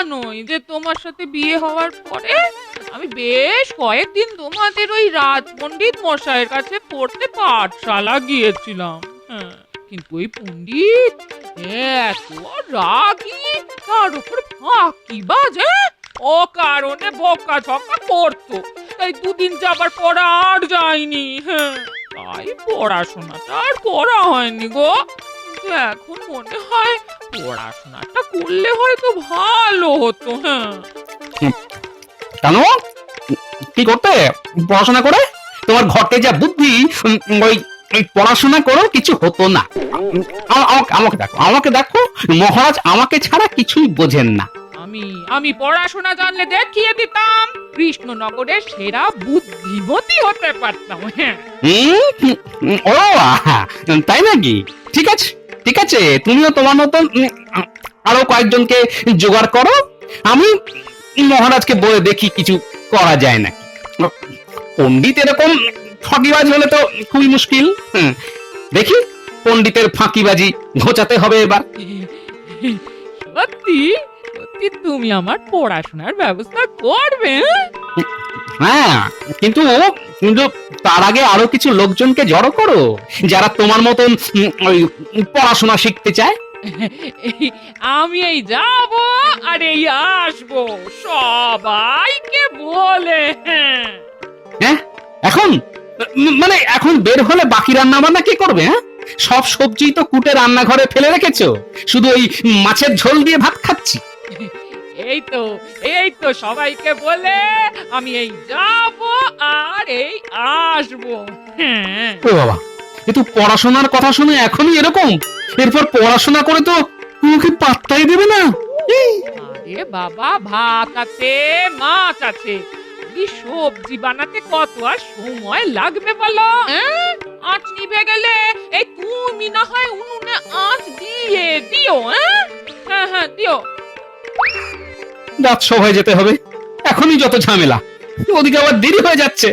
জানোই যে তোমার সাথে বিয়ে হওয়ার পরে আমি বেশ কয়েকদিন তোমাদের ওই রাজপণ্ডিত মশাইয়ের কাছে পড়তে পাঠশালা গিয়েছিলাম। হ্যাঁ, কিন্তু ওই পণ্ডিত এত রাগী, তার উপর ফাঁকিবাজ, অকারণে বকাঝকা করতো। তাই দুদিন যাবার পর আর যাইনি। হ্যাঁ, তাই পড়াশোনাটা আর করা হয়নি গো। কিন্তু এখন মনে হয় পড়াশোনাটা করলে হয়তো ভালো হতো। হ্যাঁ, কেন? কি করতে পড়াশোনা করে? তোমার ঘটে যা বুদ্ধি, ওই ওই পড়াশোনা করেও কিছু হতো না। আমাকে দেখো, মহারাজ আমাকে ছাড়া কিছুই বোঝেন না। আমি আমি পড়াশোনা জানলে দেখিয়ে দিতাম, কৃষ্ণনগরের সেরা বুদ্ধিমতী হতে পারতাম। হ্যাঁ, ও আহা, তাই নাকি? ঠিক আছে, ঠিক আছে, তুমিও তোমার মতন আরো কয়েকজনকে জোগাড় করো। আমি মহারাজকে বলে দেখি কিছু করা যায় নাকি। পণ্ডিত এরকম ফাঁকিবাজ হলে তো খুবই মুশকিল। দেখি পণ্ডিতের ফাঁকিবাজি ঘোচাতে হবে এবার। সত্যি সত্যি তুমি আমার পড়াশোনার ব্যবস্থা করবে? হ্যাঁ, কিন্তু কিন্তু তার আগে আরো কিছু লোকজনকে জড়ো করো, যারা তোমার মতন ওই পড়াশোনা শিখতে চায়। আমি এই যাব আর এই আসবো, সবাইকে বলে। হ্যাঁ, এখন মানে এখন বের হলে বাকি রান্না বান্না কে করবে? হ্যাঁ, সব সবজি তো কুটে রান্নাঘরে ফেলে রেখেছো, শুধু ওই মাছের ঝোল দিয়ে ভাত খাচ্ছি। এই তো সবাইকে বলে আমি এই যাব আর এই আসবো। হ্যাঁ, ও বাবা, এ তো পড়াশোনার কথা শুনে এখনই এরকম, এরপর পড়াশোনা করে তো তোমাকে পাত্তাই দেবে না। আরে বাবা, ভাত আছে, মাছ আছে, এই সবজি বানাতে কত আর সময় লাগবে বলো? আঁচ নিভে গেলে এই তুমি না হয় উনুনে আঁচ দিয়ে দিও। হ্যাঁ হ্যাঁ, দিও। রাজসভায় যেতে হবে, এখনই যত ঝামেলা, ওদিকে আবার দেরি হয়ে যাচ্ছে।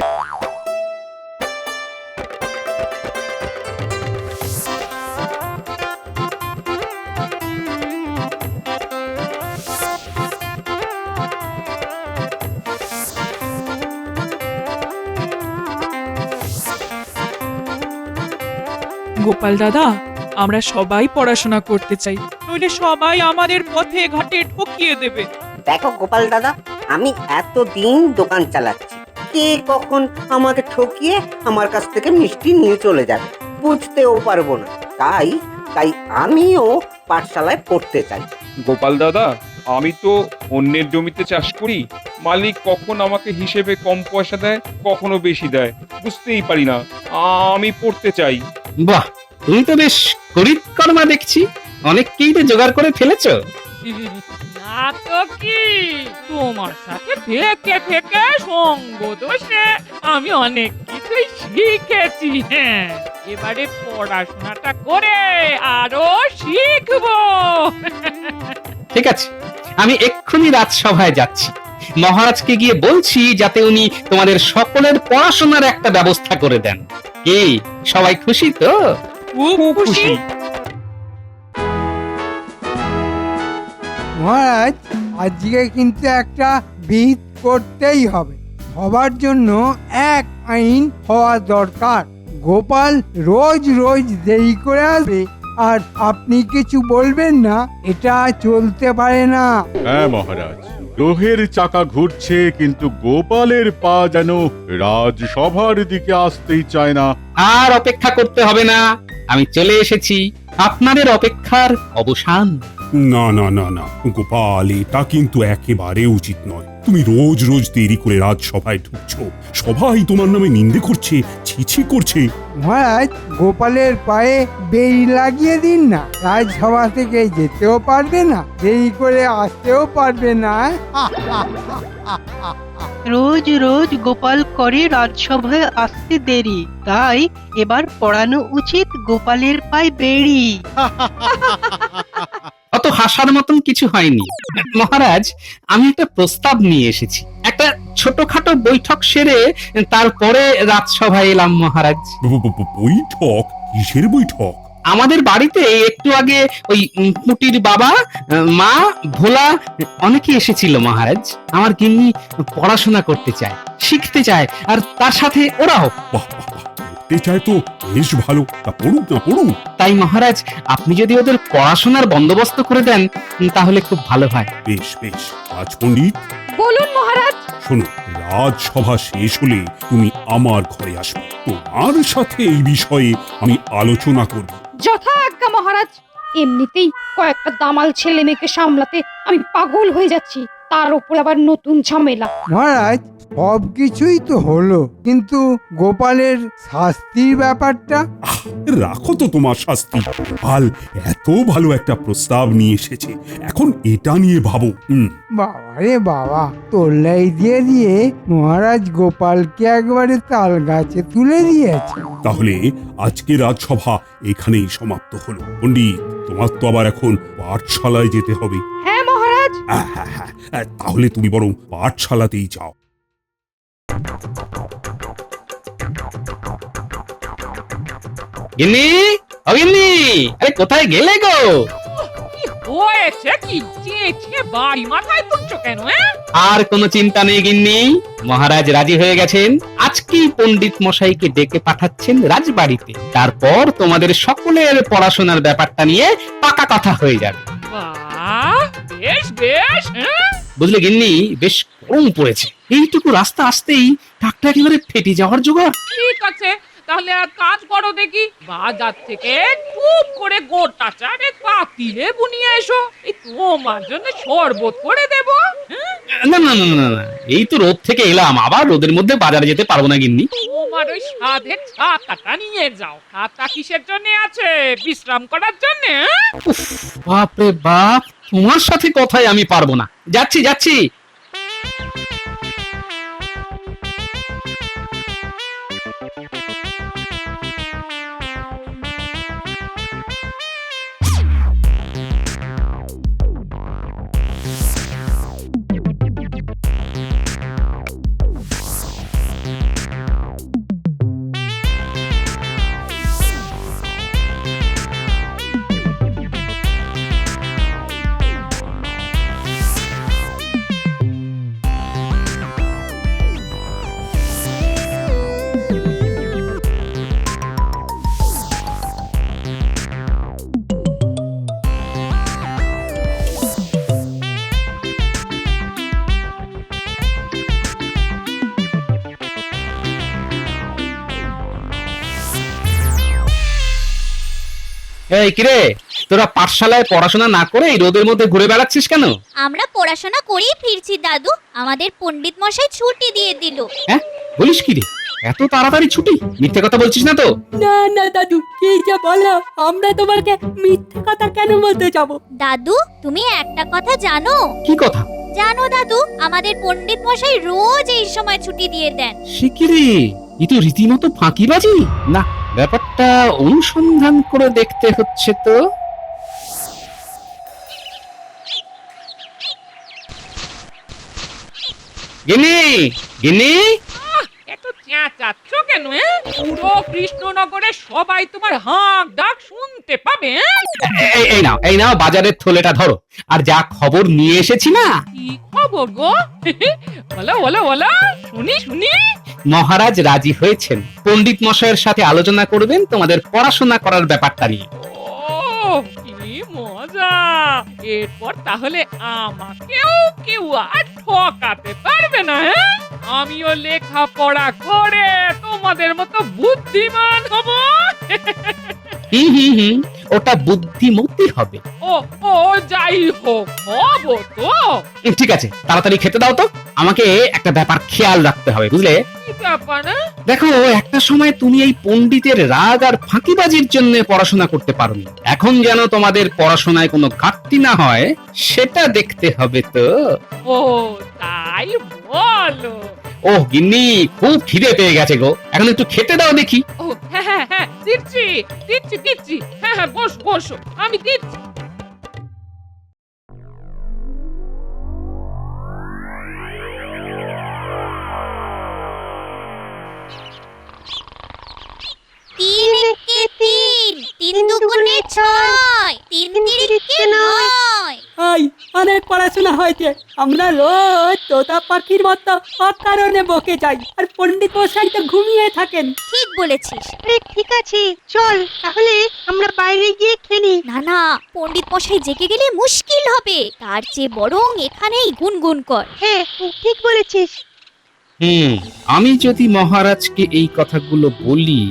গোপাল দাদা, আমরা সবাই পড়াশোনা করতে চাই, নইলে সবাই আমাদের পথে ঘাটে ঠকিয়ে দেবে। দেখো গোপাল দাদা, আমি এতদিন দোকান চালাচ্ছি, কে কখন আমাকে ঠকিয়ে আমার কাছ থেকে মিষ্টি নিয়ে চলে যাবে বুঝতেও পারবো না। তাই তাই আমিও পাঠশালায় পড়তে চাই। গোপাল দাদা, আমি তো অন্যের জমিতে চাষ করি, মালিক কখন আমাকে হিসেবে কম পয়সা দেয়, কখনো বেশি দেয়, বুঝতেই পারি না। আমি পড়তে চাই। বাহ, তুমি তো বেশ করিতকর্মা দেখছি, অনেককেই তো জোগাড় করে ফেলেছো। না তো কি, তোমার সাথে থেকে থেকে সঙ্গ দোষে আমি অনেক কিছুই শিখেছি। হ্যাঁ, এবারে পড়াশোনাটা করে আরো শিখবো। ঠিক আছে, আমি এক্ষুনি রাজসভায় যাচ্ছি, মহারাজকে গিয়ে বলছি যাতে উনি তোমাদের সকলের পড়াশোনার একটা ব্যবস্থা করে দেন। কি সবাই খুশি তো? খুব খুশি। মহারাজ, আজকে কিন্তু একটা বিহিত করতেই হবে। সবার জন্য এক আইন হওয়া দরকার। গোপাল রোজ রোজ দেরি করে আসবে আর আপনি কিছু বলবেন না, এটা চলতে পারে না। হ্যাঁ মহারাজ, গ্রহের চাকা ঘুরছে কিন্তু গোপালের পা যেন রাজসভার দিকে আসতেই চায় না। আর অপেক্ষা করতে হবে না, আমি চলে এসেছি, আপনাদের অপেক্ষার অবসান। না না না না গোপাল, এটা কিন্তু একেবারে উচিত নয়। তুমি রোজ রোজ দেরি করে রাজসভায় ঢুকছো, সবাই তোমার নামে নিন্দে করছে, ছিছি করছে। মহারাজ, গোপালের পায়ে বেড়ি লাগিয়ে দিন না, রাজসভা থেকে যেতেও পারবে না, দেরি করে আসতেও পারবে না। রোজ রোজ গোপাল করে রাজসভায় আসতে দেরি, তাই এবার পড়ানো উচিত গোপালের পায়ে বেড়ি। অত হাসার মতন কিছু হয়নি মহারাজ, আমি একটা প্রস্তাব নিয়ে এসেছি। একটা ছোটখাটো বৈঠক সেরে তারপরে রাজসভায় এলাম মহারাজ। বৈঠক? কিসের বৈঠক? আমাদের বাড়িতে একটু আগে ওই পুটির বাবা, মা, ভোলা অনেকে এসেছিল মহারাজ। আমার গিন্নি পড়াশোনা করতে চায়, শিখতে চায়, আর তার সাথে ওরাও। বাহ বাহ বাহ, পড়তে চায় তো বেশ ভালো, তা পড়ুক না পড়ুক। তাই মহারাজ, আপনি যদি ওদের পড়াশোনার বন্দোবস্ত করে দেন তাহলে খুব ভালো হয়। বেশ বেশ, রাজপণ্ডিত বলুন মহারাজ। শোনো, রাজসভা শেষ হলে তুমি আমার ঘরে আসবে, তোমার সাথে এই বিষয়ে আমি আলোচনা করব। যথা আজ্ঞা মহারাজ। এমনিতেই কয়েকটা দামাল ছেলে মেয়েকে সামলাতে আমি পাগল হয়ে যাচ্ছি, তার উপর আবার নতুন ঝামেলা। মহারাজ, সব কিছুই তো হলো, কিন্তু গোপালের শাস্তির ব্যাপারটা। রাখো তো তোমার শাস্তি। গোপাল এত ভালো একটা প্রস্তাব নিয়ে এসেছে, এখন এটা নিয়ে ভাবো। বাবা রে বাবা, তোল্লাই দিয়ে দিয়ে মহারাজ গোপালকে একবারে তাল গাছে তুলে দিয়েছে। তাহলে আজকে রাজসভা এখানেই সমাপ্ত হলো। পণ্ডিত, তোমার তো আবার এখন পাঠশালায় যেতে হবে। হ্যাঁ মহারাজ। হ্যাঁ, তাহলে তুমি বরং পাঠশালাতেই যাও। গিন্নি, ও গিন্নি, আরে কোথায় গেলে গো? কি হয়েছে কি? চেঁচিয়ে বাড়ি মাথায় তুলছো কেন? আর কোনো চিন্তা নেই গিন্নি, মহারাজ রাজি হয়ে গেছেন। আজকেই পণ্ডিত মশাইকে ডেকে পাঠাচ্ছেন রাজবাড়িতে। তারপর তোমাদের সকলের পড়াশোনার ব্যাপারটা নিয়ে পাকা কথা হয়ে যাবে। বাহ, বেশ বেশ। বুঝলে গিন্নি, বেশ গরম পড়েছে। এইটুকু রাস্তা আসতেই টাকটা একেবারে ফেটে যাওয়ার জোগাড়। ঠিক আছে, তাহলে আর কাজ করো দেখি। বাজার থেকে টুপ করে গোটা চারে পাতিলে বুনিয়ে এসো, এই তোমার জন্য শরবত করে দেবো। না না না না না, এই তো রোদ থেকে এলাম, আবার রোদের মধ্যে বাজারে যেতে পারবো না গিন্নি। তোমার ওই সাধের ছাতাটা নিয়ে যাও। ছাতা কিসের জন্য আছে? বিশ্রাম করার জন্য। উফ, বাপ রে বাপ, তোমার সাথে কথাই আমি পারবো না। যাচ্ছি যাচ্ছি। এই কিরে, তোরা পাঠশালায় পড়াশোনা না করে এই রোদের মধ্যে ঘুরে বেড়াচ্ছিস কেন? আমরা পড়াশোনা করেই ফিরছি দাদু, আমাদের পণ্ডিত মশাই ছুটি দিয়ে দিল। হ্যাঁ, বলিস কি রে, এত তাড়াতাড়ি ছুটি? মিথ্যে কথা বলছিস না তো? না না দাদু, কি যে বলো, আমরা তোমাকে মিথ্যে কথা কেন বলতে যাব? দাদু, তুমি একটা কথা জানো? কি কথা? জানো দাদু, আমাদের পণ্ডিত মশাই রোজ এই সময় ছুটি দিয়ে দেন। সে কি রে, এ তো রীতিমতো ফাঁকিবাজি। না, ব্যাপারটা অনুসন্ধান করে দেখতে হচ্ছে তো। গিন্নি, গিন্নি, এত চেঁচাচ্ছ কেন? পুরো কৃষ্ণনগরে সবাই তোমার হাঁক ডাক শুনতে পাবে। এই নাও বাজারের থলেটা ধরো, আর যা খবর নিয়ে এসেছি না। কি খবর গো? বলো বলো বলো, শুনি শুনি। মহারাজ রাজি হয়েছেন, পণ্ডিত মশাইয়ের সাথে আলোচনা করবেন তোমাদের পড়াশোনা করার ব্যাপারটা নিয়ে। ও, কি মজা! এরপর তাহলে আমাকেও কেউ আর ঠকাতে পারবে না। আমিও লেখাপড়া করে তোমাদের মতো বুদ্ধিমান হব। হুম, ওটা বুদ্ধিমতী হবে। ও ও, যাই হোক, হবো তো। ঠিক আছে, তাড়াতাড়ি খেতে দাও তো, আমাকে একটা ব্যাপার খেয়াল রাখতে হবে, বুঝলে? কি ব্যাপার? দেখো, একটা সময় তুমি এই পণ্ডিতের রাগ আর ফাঁকিবাজির জন্য পড়াশোনা করতে পারোনি। এখন যেন তোমাদের পড়াশোনায় কোনো ঘাটতি না হয়, সেটা দেখতে হবে তো। ও, তাই বলো? ও গিন্নি, খুব খিদে পেয়ে গেছে গো, এখন একটু খেতে দাও দেখি। ও হ্যাঁ হ্যাঁ হ্যাঁ, দিচ্ছি দিচ্ছি দিচ্ছি। হ্যাঁ হ্যাঁ, বসো বসো, আমি দিচ্ছি। তিন একে তিন, তিন দুগুণ ভাই অনেক পড়াশোনা হয়েছে। আমরা রোজ তোতা পাখির মতো অকারণে বকে যাই, আর পণ্ডিত মশাই তো ঘুমিয়ে থাকেন। ঠিক বলেছিস। আরে ঠিক আছে, চল তাহলে আমরা বাইরে গিয়ে খেলি। না না, পণ্ডিত মশাই জেগে গেলে মুশকিল হবে, তার চেয়ে বরং এখানেই গুনগুন কর। হ্যাঁ, ঠিক বলেছিস। আমি যদি মহারাজকে এই কথাগুলো বলি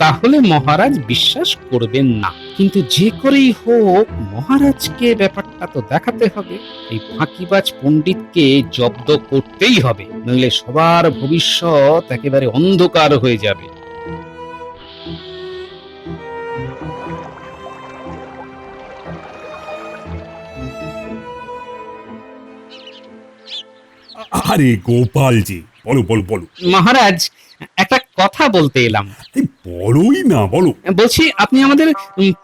তাহলে মহারাজ বিশ্বাস করবেন না, কিন্তু যে করেই হোক মহারাজকে ব্যাপারটা তো দেখাতে হবে। এই ফাঁকিবাজ পণ্ডিতকে জব্দ করতেই হবে, নইলে সবার ভবিষ্যৎ একেবারে অন্ধকার হয়ে যাবে। আরে গোপালজি, বলো বলো বলো। মহারাজ, একটা কথা বলতে এলাম। এই বলোই না, বলো। বলছি, আপনি আমাদের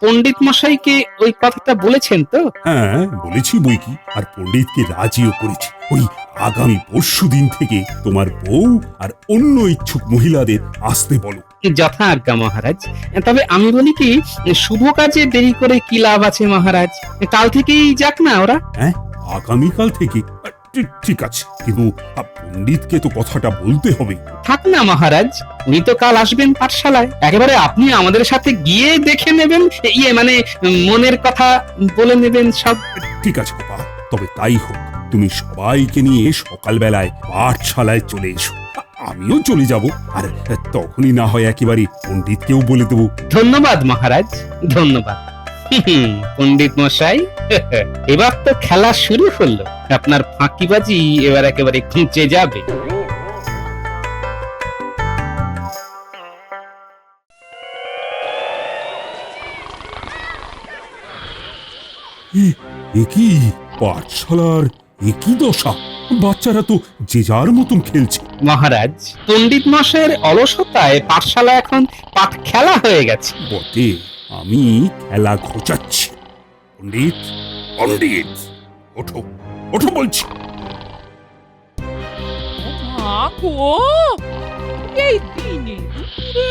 পণ্ডিত মশাইকে ওই কথাটা বলেছেন তো? হ্যাঁ, বলেছি বই কি, আর পণ্ডিতকে রাজিও করেছি। ওই আগামী পরশুদিন থেকে তোমার বউ আর অন্য ইচ্ছুক মহিলাদের আসতে বলো। যথা আজ্ঞা মহারাজ। তবে আমি বলি কি, শুভ কাজে দেরি করে কি লাভ আছে মহারাজ? কাল থেকেই যাক না ওরা। হ্যাঁ, আগামীকাল থেকে? ঠিক আছে, কিন্তু পণ্ডিতকে তো কথাটা বলতে হবে। থাক না মহারাজ, উনি তো কাল আসবেন পাঠশালায়, একেবারে আপনি আমাদের সাথে গিয়ে দেখে নেবেন, মানে মনের কথা বলে নেবেন সব। ঠিক আছে গোপাল, তবে তাই হোক। তুমি সবাইকে নিয়ে সকালবেলায় পাঠশালায় চলে এসো, আমিও চলে যাব, আর তখনই না হয় একেবারে পণ্ডিতকেও বলে দেবো। ধন্যবাদ মহারাজ, ধন্যবাদ। পণ্ডিত মশাই, এবার তো খেলা শুরু হলো, আপনার ফাঁকিবাজি এবার একেবারে ঘুচে যাবে। একই পাঠশালার একই দশা, বাচ্চারা তো যে যার মতন খেলছে। মহারাজ, পণ্ডিত মশাইয়ের অলসতায় পাঠশালা এখন পাঠ খেলা হয়ে গেছে। বটে, আমি খেলা ঘোচাচ্ছি। পণ্ডিত, পণ্ডিত, ওঠো, ওঠো বলছি। মা গো, এই দিনে দুপুরে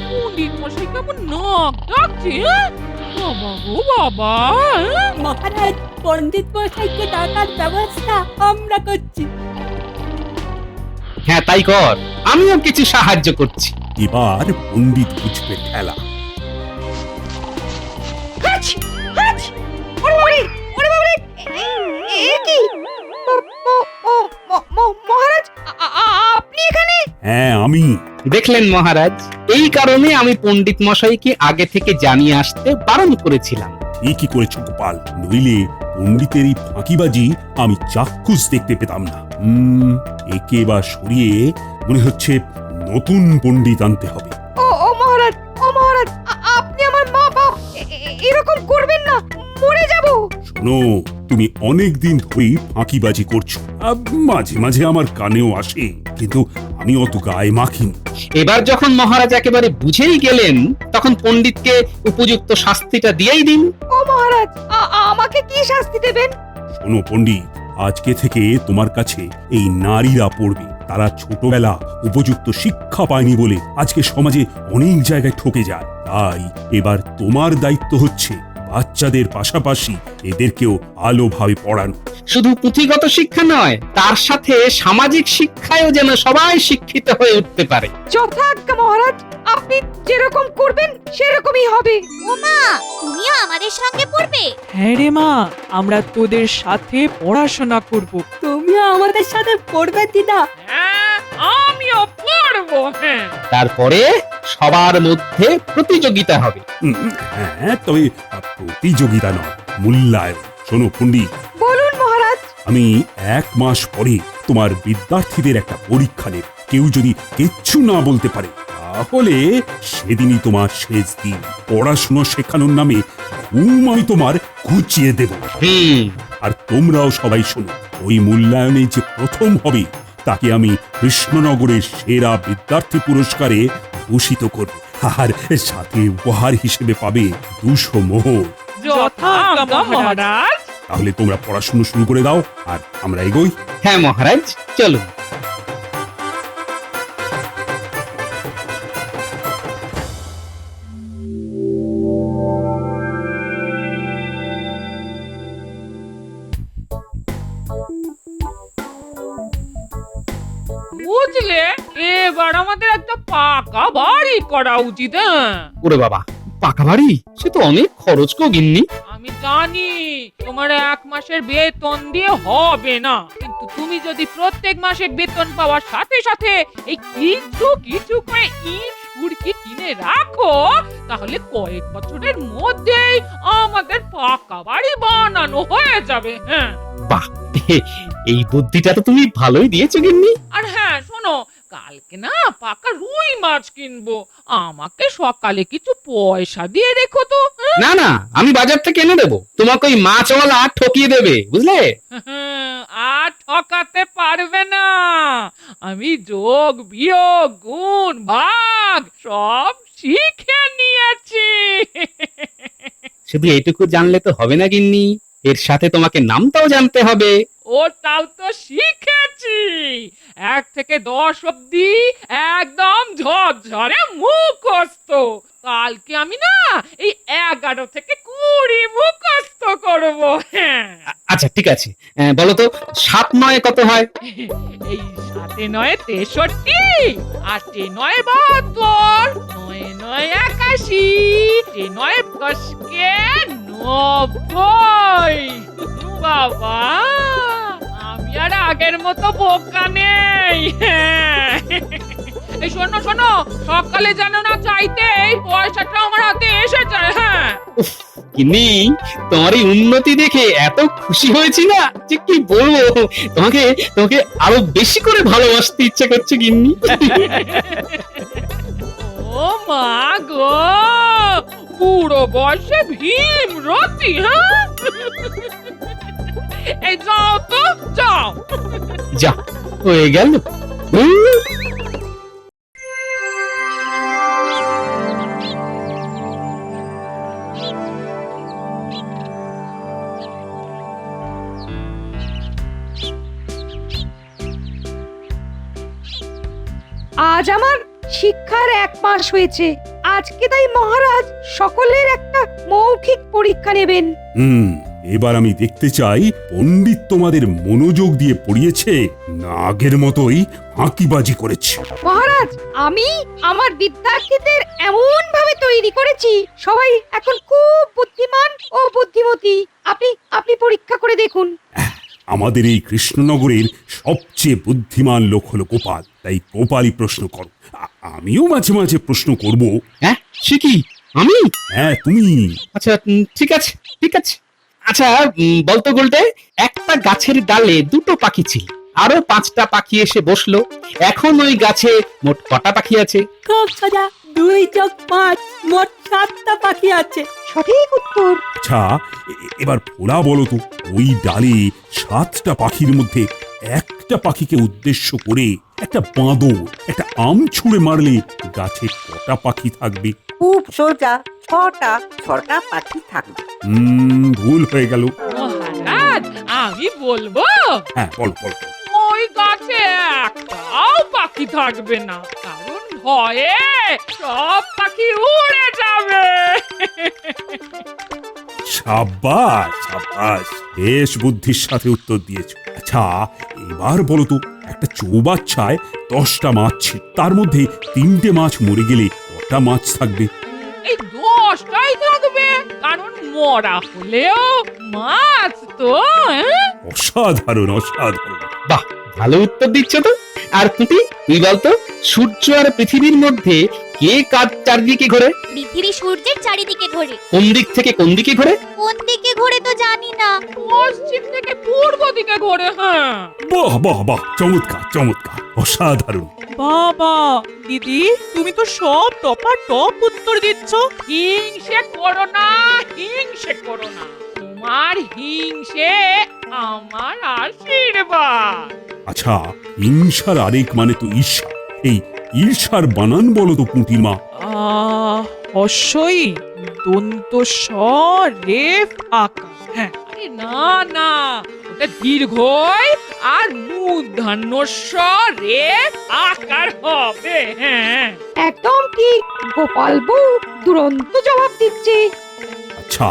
পণ্ডিত মশাই কেমন নাক ডাকছে, হ্যাঁ? বাবা গো বাবা, হ্যাঁ? মহারাজ, পণ্ডিত মশাইকে ডাকার ব্যবস্থা আমরা করছি। হ্যাঁ, তাই কর, আমিও কিছু সাহায্য করছি। এবার পণ্ডিত বুঝবে খেলা। মহারাজ, আপনি এখানে? হ্যাঁ, আমি। দেখলেন মহারাজ, এই কারণে আমি পণ্ডিত মশাইকে আগে থেকে জানিয়ে আসতে বারণ করেছিলাম। ঠিকই করেছ গোপাল, নইলে পণ্ডিতের এই ফাঁকিবাজি আমি চাক্ষুষ দেখতে পেতাম না। একে বা সরিয়ে মনে হচ্ছে নতুন পণ্ডিত আনতে হবে। ও মহারাজ, ও মহারাজ, আপনি আমার মা বাপ, এরকম করবেন না, মরে যাব। শোনো, তুমি অনেক দিন ধরেই ফাঁকিবাজি করছো, মাঝে মাঝে আমার কানেও আসে, কিন্তু আমি অত গায়ে মাখিনি। এবার যখন মহারাজ একেবারে বুঝেই গেলেন, তখন পণ্ডিতকে উপযুক্ত শাস্তিটা দিয়েই দিন। ও মহারাজ, আমাকে কি শাস্তি দেবেন? শোনো পণ্ডিত, আজকে থেকে তোমার কাছে এই নারীরা পড়বে। তারা ছোটবেলা উপযুক্ত শিক্ষা পায়নি বলে আজকে সমাজে অনেক জায়গায় ঠকে যায়। তাই এবার তোমার দায়িত্ব হচ্ছে বাচ্চাদের পাশাপাশি এদেরকেও ভালোভাবে পড়ানো। শুধু পুঁথিগত শিক্ষা নয়, তার সাথে সামাজিক শিক্ষায়ও যেন সবাই শিক্ষিত হয়ে উঠতে পারে। যথাজ্ঞা মহারাজ, আপনি যেরকম করবেন সেরকমই হবে। ওমা, তুমিও আমাদের সঙ্গে পড়বে? হ্যাঁ রে মা, আমরা তোদের সাথে পড়াশোনা করব। তুমিও আমাদের সাথে পড়বে দিদা? হ্যাঁ, আমিও পড়বো। হ্যাঁ, তারপরে সবার মধ্যে প্রতিযোগিতা হবে। হ্যাঁ, তবে প্রতিযোগিতা নয়, মূল্যায়ন। শোনো পণ্ডিত, বলুন মহারাজ। আমি 1 মাস পরে তোমার বিদ্যার্থীদের একটা পরীক্ষা নেব। কেউ যদি কিচ্ছু না বলতে পারে তাহলে সেদিনই তোমার শেষ দিন। পড়াশোনা শেখানোর নামে আমি তোমার ঘুচিয়ে দেব। আর তোমরাও সবাই শোনো, ওই মূল্যায়নে যে প্রথম হবে তাকে আমি কৃষ্ণনগরের সেরা বিদ্যার্থী পুরস্কারে ভূষিত করব, আর সাথে উপহার হিসেবে পাবে 200 মোহর। যথাজ্ঞা মহারাজ। তাহলে তোমরা পড়াশোনা শুরু করে দাও, আর আমরা এগোই। হ্যাঁ মহারাজ, চলুন। বুঝলে, এবার আমাদের একটা পাকা বাড়ি করা উচিত। হ্যাঁ, ওরে বাবা, পাকা বাড়ি? সে তো অনেক খরচ গো গিন্নি। আমি জানি তোমার 1 মাসের বেতন দিয়ে হবে না, কিন্তু তুমি যদি প্রত্যেক মাসে বেতন পাওয়ার সাথে সাথে এই কিছু কিছু করে ইট সুরকি কিনে রাখো, তাহলে কয়েক বছরের মধ্যেই আমাদের পাকা বাড়ি বানানো হয়ে যাবে। হ্যাঁ, বাহ, এই বুদ্ধিটা তো তুমি ভালোই দিয়েছো গিন্নি। আর হ্যাঁ শোনো, কালকে না পাকা রুই মাছ কিনবো, আমাকে সকালে কিছু পয়সা দিয়ে রেখো তো। হ্যাঁ? না না, আমি বাজার থেকে এনে দেবো, তোমাকে ওই মাছওয়ালা ঠকিয়ে দেবে, বুঝলে? আর ঠকাতে পারবে না, আমি যোগ বিয়োগ গুণ ভাগ সব শিখে নিয়েছি। শুধু এইটুকু জানলে তো হবে না গিন্নি, এর সাথে তোমাকে নামটাও জানতে হবে। ওটাও তো শিখেছি। 1 থেকে 10 অব্দি একদম ঝরঝরে মুখস্থ। কালকে আমি না এই 11 থেকে 20 মুখস্থ করব। হ্যাঁ, আচ্ছা ঠিক আছে, বলো তো 7 9 কত হয়? এই 7 9 63, 8 9 72, 9 9 81, 9 10 90। বাবা, আমি আর আগের মতো বোকা নেই। হ্যাঁ। এই শোনো শোনো, সকালে যেন না চাইতে এই পয়সাটা আমার হাতে এসে যায়। হ্যাঁ, গিন্নি, তোমার এই উন্নতি দেখে এত খুশি হয়েছি না যে কি বলবো। তোমাকে তোমাকে আরো বেশি করে ভালোবাসতে ইচ্ছে করছে গিন্নি। ও মা গো, বুড়ো বয়সে ভীম রতি। হ্যাঁ, এই যাও তো যাও। যা হয়ে গেল। আজ আমার শিক্ষার 1 মাস হয়েছে। আজকে তাই মহারাজ সকলের একটা মৌখিক পরীক্ষা নেবেন। এবার আমি দেখতে চাই পণ্ডিত তোমাদের মনোযোগ দিয়ে পড়িয়েছে না আগের মতোই ফাঁকিবাজি করেছে। মহারাজ, আমি আমার বিদ্যার্থীদের এমন ভাবে তৈরি করেছি সবাই এখন খুব বুদ্ধিমান ও বুদ্ধিমতী। আপনি পরীক্ষা করে দেখুন। আমাদের এই কৃষ্ণনগরের সবচেয়ে বুদ্ধিমান লোক হলো গোপাল, তাই গোপালই প্রশ্ন করো। আমিও মাঝে মাঝে প্রশ্ন করব। হ্যাঁ, সে কি আমি? হ্যাঁ তুমি। আচ্ছা ঠিক আছে ঠিক আছে। আচ্ছা বলতো গুলটে, একটা গাছের ডালে 2টো পাখি ছিল, আরো 5টা পাখি এসে বসলো, এখন ওই গাছে মোট কটা পাখি আছে? খুব সোজা, 2 যোগ 5, মোট 7টা পাখি আছে। সঠিক উত্তর। আচ্ছা এবার ভোলা বলো তো, ওই ডালে 7টা পাখির মধ্যে একটা পাখিকে উদ্দেশ্য করে একটা বাঁদর একটা আম ছুঁড়ে মারলে গাছে কটা পাখি থাকবে? খুব সোজা, 6টা পাখি থাকবে। ভুল হয়ে গেল। মহারাজ, আমি বলবো। হ্যাঁ বলো বলো। ওই গাছে একটাও পাখি থাকবে না, কারণ ভয়ে সব পাখি উড়ে যাবে। সাবাস সাবাস, বেশ বুদ্ধির সাথে উত্তর দিয়েছো। আচ্ছা এবার বলো তো, একটা চৌবাচ্চায় 10টা মাছ ছিল, তার মধ্যে 3টে মাছ মরে গেলে কটা মাছ থাকবে? এই 10টাই থাকবে, কারণ মরা হলেও মাছ তো। অসাধারণ অসাধারণ। বাহ, ভালো উত্তর দিচ্ছ তো। আর তুই বলতো, সূর্য আর পৃথিবীর মধ্যে কে কার চারদিকে ঘোরে? পৃথিবী সূর্যের চারিদিকে ঘোরে। কোন দিক থেকে কোন দিকে ঘোরে? কোন দিকে ঘোরে তো জানি না। পশ্চিম থেকে পূর্ব দিকে ঘোরে। হ্যাঁ, বাহ বাহ বাহ, চমৎকার চমৎকার, অসাধারণ। বাবা, দিদি তুমি তো সব টপ উত্তর দিচ্ছ। হিংসে করো না, হিংসে করো না, তোমার হিংসে আমার আশীর্বাদ। আচ্ছা হিংসার আরেক মানে তো ঈর্ষা, এই ঈর্ষার বানান বলো তো পুঁটির মা। হস্যই দন্ত স রেফ আকার। হ্যাঁ, আরে না না, ওটা দীর্ঘই আর মূর্ধন্য স রে আকার হবে। হ্যাঁ, একদম ঠিক। গোপাল বউ দুরন্ত জবাব দিচ্ছে। আচ্ছা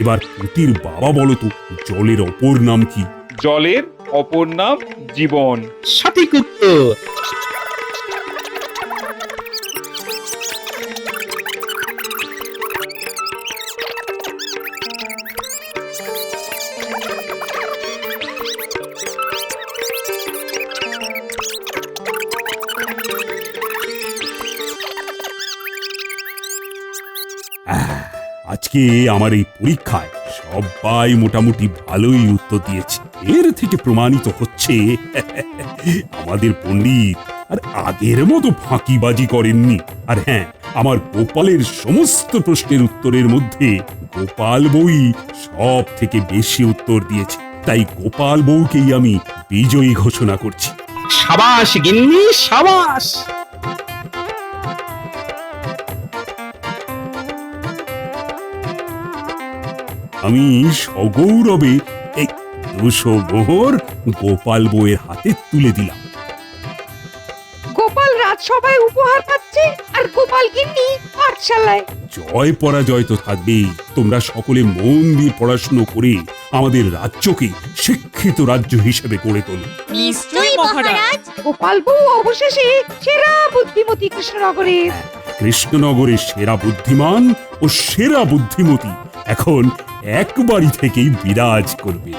এবার পুঁটির বাবা বলো তো, জলের অপর নাম কি? জলের অপর নাম জীবন। সঠিক উত্তর। আজকে আমার এই পরীক্ষায় সবাই মোটামুটি ভালোই উত্তর দিয়েছে। এর থেকে প্রমাণিত হচ্ছে আমাদের পণ্ডিত আর আগের মতো ফাঁকিবাজি করেননি। আর হ্যাঁ, আমার গোপালের সমস্ত প্রশ্নের উত্তরের মধ্যে গোপাল বই সব থেকে বেশি উত্তর দিয়েছে। তাই গোপাল বউকেই আমি বিজয়ী ঘোষণা করছি। সাবাস গিন্নি, সাবাস। আমি সগৌরবে এই 200 মোহর গোপাল বউয়ের হাতে তুলে দিলাম। গোপাল রাজসভায় উপহার পাচ্ছে আর গোপাল গিন্নি পাঠশালায়। জয় পরাজয় তো থাকবেই। তোমরা সকলে মন দিয়ে পড়াশুনো করে আমাদের রাজ্যকে শিক্ষিত রাজ্য হিসেবে গড়ে তোলো। নিশ্চয়ই মহারাজ। গোপাল বউ অবশেষে সেরা বুদ্ধিমতী কৃষ্ণনগরের। কৃষ্ণনগরের সেরা বুদ্ধিমান ও সেরা বুদ্ধিমতী এখন এক বাড়ি থেকেই বিরাজ করবে।